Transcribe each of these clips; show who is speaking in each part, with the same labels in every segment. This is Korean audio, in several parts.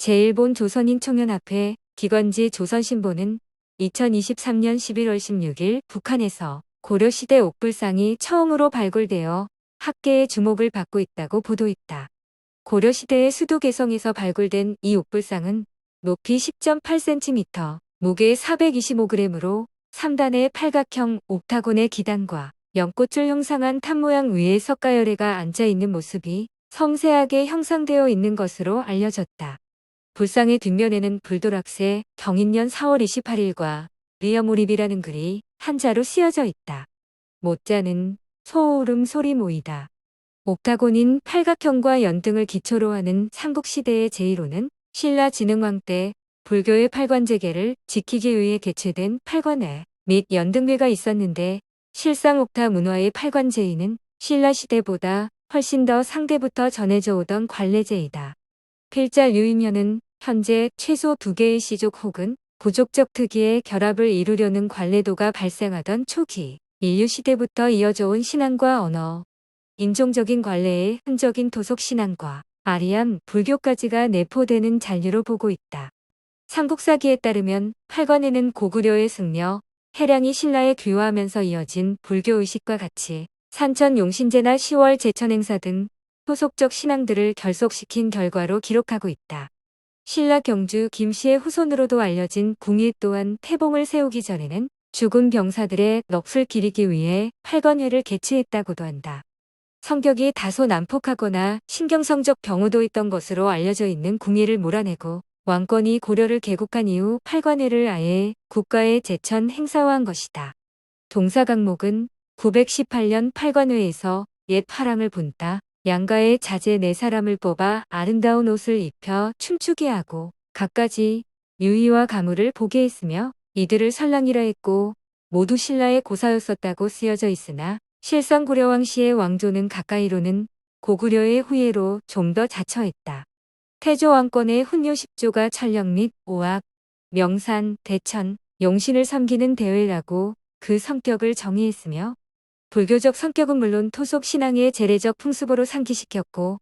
Speaker 1: 제1본 조선인총연합회 기관지 조선신보는 2023년 11월 16일 북한에서 고려시대 옥불상이 처음으로 발굴되어 학계의 주목을 받고 있다고 보도했다. 고려시대의 수도 개성에서 발굴된 이 옥불상은 높이 10.8cm, 무게 425g으로 3단의 팔각형 옥타곤의 기단과 연꽃줄 형상한 탑 모양 위에 석가열애가 앉아있는 모습이 섬세하게 형상되어 있는 것으로 알려졌다. 불상의 뒷면에는 불도락새 경인년 4월 28일과 리어몰입이라는 글이 한자로 쓰여져 있다. 모자는 소울음 소리 모이다. 옥타곤인 팔각형과 연등을 기초로 하는 삼국시대의 제1호는 신라 진흥왕 때 불교의 팔관제계를 지키기 위해 개최된 팔관회 및 연등회가 있었는데, 실상 옥타 문화의 팔관제의는 신라 시대보다 훨씬 더 상대부터 전해져 오던 관례제이다. 필자 류임현은 현재 최소 2개의 시족 혹은 부족적 특이의 결합을 이루려는 관례도가 발생하던 초기 인류 시대부터 이어져 온 신앙과 언어, 인종적인 관례의 흔적인 토속 신앙과 아리안, 불교까지가 내포되는 잔류로 보고 있다. 삼국사기에 따르면 팔관에는 고구려의 승려, 해량이 신라에 귀화하면서 이어진 불교의식과 같이 산천 용신제나 10월 제천행사 등 토속적 신앙들을 결속시킨 결과로 기록하고 있다. 신라 경주 김씨의 후손으로도 알려진 궁이 또한 태봉을 세우기 전에는 죽은 병사들의 넋을 기리기 위해 팔관회를 개최했다고도 한다. 성격이 다소 난폭하거나 신경성적 병우도 있던 것으로 알려져 있는 궁예를 몰아내고 왕권이 고려를 개국한 이후 팔관회를 아예 국가의 제천 행사화한 것이다. 동사강목은 918년 팔관회에서 옛 화랑을 본따 양가의 자제 4사람을 뽑아 아름다운 옷을 입혀 춤추게 하고 갖가지 유의와 가물을 보게 했으며 이들을 설랑이라 했고 모두 신라의 고사였었다고 쓰여져 있으나, 실상 고려왕시의 왕조는 가까이로는 고구려의 후예로 좀 더 자처했다. 태조 왕권의 훈요 10조가 천령 및 오악, 명산, 대천, 용신을 섬기는 대회라고 그 성격을 정의했으며, 불교적 성격은 물론 토속 신앙의 재래적 풍습으로 상기시켰고,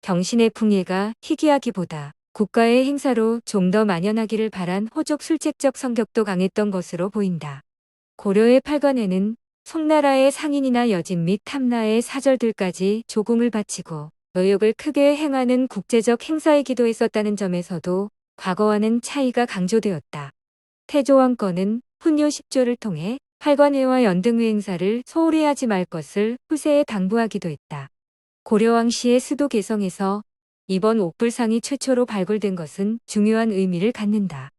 Speaker 1: 경신의 풍예가 희귀하기보다 국가의 행사로 좀 더 만연하기를 바란 호족 술책적 성격도 강했던 것으로 보인다. 고려의 팔관에는 송나라의 상인이나 여진 및 탐나의 사절들까지 조공을 바치고 의욕을 크게 행하는 국제적 행사이기도 했었다는 점에서도 과거와는 차이가 강조되었다. 태조 왕건은 훈요 10조를 통해 팔관회와 연등회 행사를 소홀히 하지 말 것을 후세에 당부하기도 했다. 고려왕시의 수도 개성에서 이번 옥불상이 최초로 발굴된 것은 중요한 의미를 갖는다.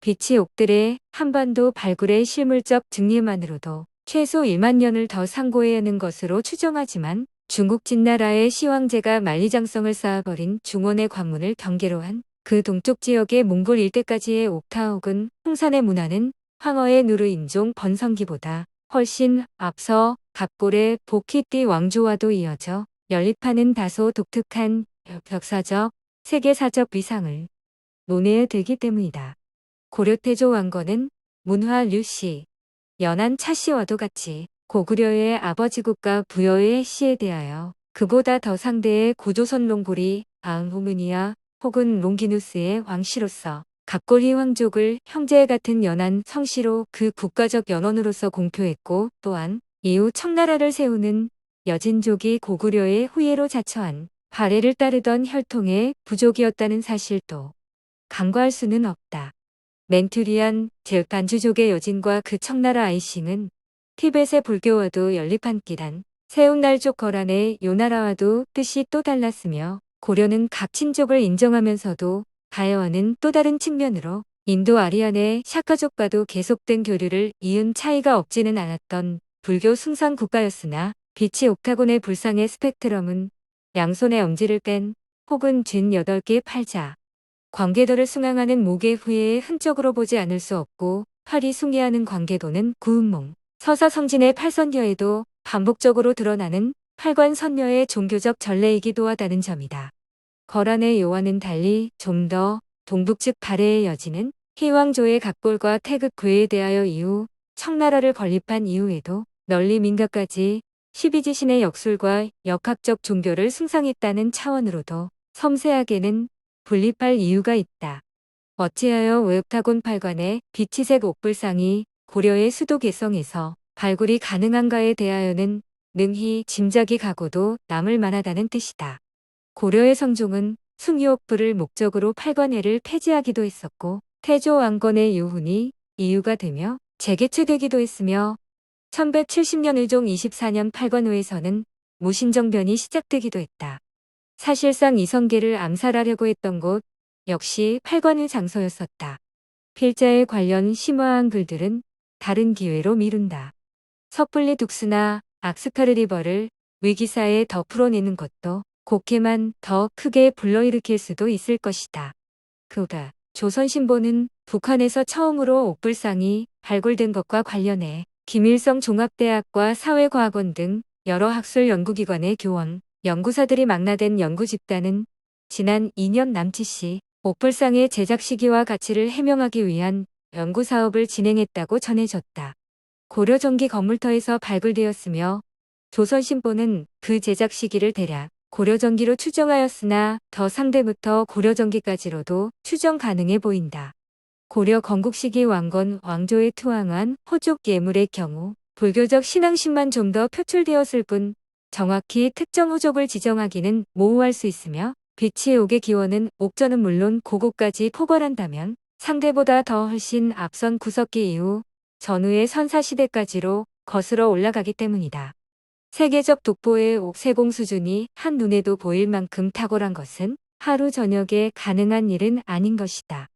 Speaker 1: 빛이 옥들의 한반도 발굴의 실물적 증례만으로도 최소 1만 년을 더 상고해야 하는 것으로 추정하지만, 중국 진나라의 시황제가 만리장성을 쌓아버린 중원의 관문을 경계로 한 그 동쪽 지역의 몽골 일대까지의 옥타 혹은 홍산의 문화는 황허의 누르 인종 번성기보다 훨씬 앞서 갑골의 보키띠 왕조와도 이어져 연립하는 다소 독특한 역사적, 세계사적 위상을 논해야 되기 때문이다. 고려태조 왕건은 문화 류씨, 연안 차씨와도 같이 고구려의 아버지 국가 부여의 씨에 대하여 그보다 더 상대의 고조선 롱고리 아흥호문이야 혹은 롱기누스의 왕씨로서 갑골희 왕족을 형제 같은 연안 성씨로 그 국가적 연원으로서 공표했고, 또한 이후 청나라를 세우는 여진족이 고구려의 후예로 자처한 발해를 따르던 혈통의 부족이었다는 사실도 간과할 수는 없다. 멘투리안, 즉 반주족의 여진과 그 청나라 아이싱은 티벳의 불교와도 연립한 끼단 세운날족 거란의 요나라와도 뜻이 또 달랐으며, 고려는 각 친족을 인정하면서도 가해와는 또 다른 측면으로 인도 아리안의 샤카족과도 계속된 교류를 이은 차이가 없지는 않았던 불교 숭상 국가였으나, 빛이 옥타곤의 불상의 스펙트럼은 양손에 엄지를 뺀 혹은 쥔 8개의 팔자, 광계도를 숭앙하는 목의 후예의 흔적으로 보지 않을 수 없고, 팔이 숭례하는 광계도는 구운몽, 서사성진의 팔선녀에도 반복적으로 드러나는 팔관 선녀의 종교적 전례이기도 하다는 점이다. 거란의 요와는 달리 좀 더 동북 즉 발해의 여진은 희왕조의 각골과 태극 괴에 대하여 이후 청나라를 건립한 이후에도 널리 민가까지 12지신의 역술과 역학적 종교를 숭상했다는 차원으로도 섬세하게는 분립할 이유가 있다. 어찌하여 옥타곤 8관의 비치색 옥불상이 고려의 수도 개성에서 발굴이 가능한가에 대하여는 능히 짐작이 가고도 남을 만하다는 뜻이다. 고려의 성종은 숭유옥불을 목적으로 8관회를 폐지하기도 했었고 태조 왕건의 유훈이 이유가 되며 재개최되기도 했으며 1170년 의종 24년 8관호에서는 무신정변이 시작되기도 했다. 사실상 이성계를 암살하려고 했던 곳 역시 8관의 장소였었다. 필자에 관련 심화한 글들은 다른 기회로 미룬다. 섣불리 둑스나 악스카르 리버를 위기사에 더 풀어내는 것도 곡해만 더 크게 불러일으킬 수도 있을 것이다. 그가 조선신보는 북한에서 처음으로 옥불상이 발굴된 것과 관련해 김일성 종합대학과 사회과학원 등 여러 학술 연구기관의 교원, 연구사들이 망라된 연구집단은 지난 2년 남치시 옥불상의 제작 시기와 가치를 해명하기 위한 연구사업을 진행했다고 전해졌다. 고려 전기 건물터에서 발굴되었으며 조선신보는 그 제작 시기를 대략 고려 전기로 추정하였으나 더 상대부터 고려 전기까지로도 추정 가능해 보인다. 고려 건국 시기 왕건 왕조에 투항한 호족 예물의 경우 불교적 신앙심만 좀 더 표출되었을 뿐 정확히 특정 호족을 지정하기는 모호할 수 있으며 비치의 옥의 기원은 옥전은 물론 고고까지 포괄한다면 상대보다 더 훨씬 앞선 구석기 이후 전후의 선사시대까지로 거슬러 올라가기 때문이다. 세계적 독보의 옥 세공 수준이 한눈에도 보일 만큼 탁월한 것은 하루 저녁에 가능한 일은 아닌 것이다.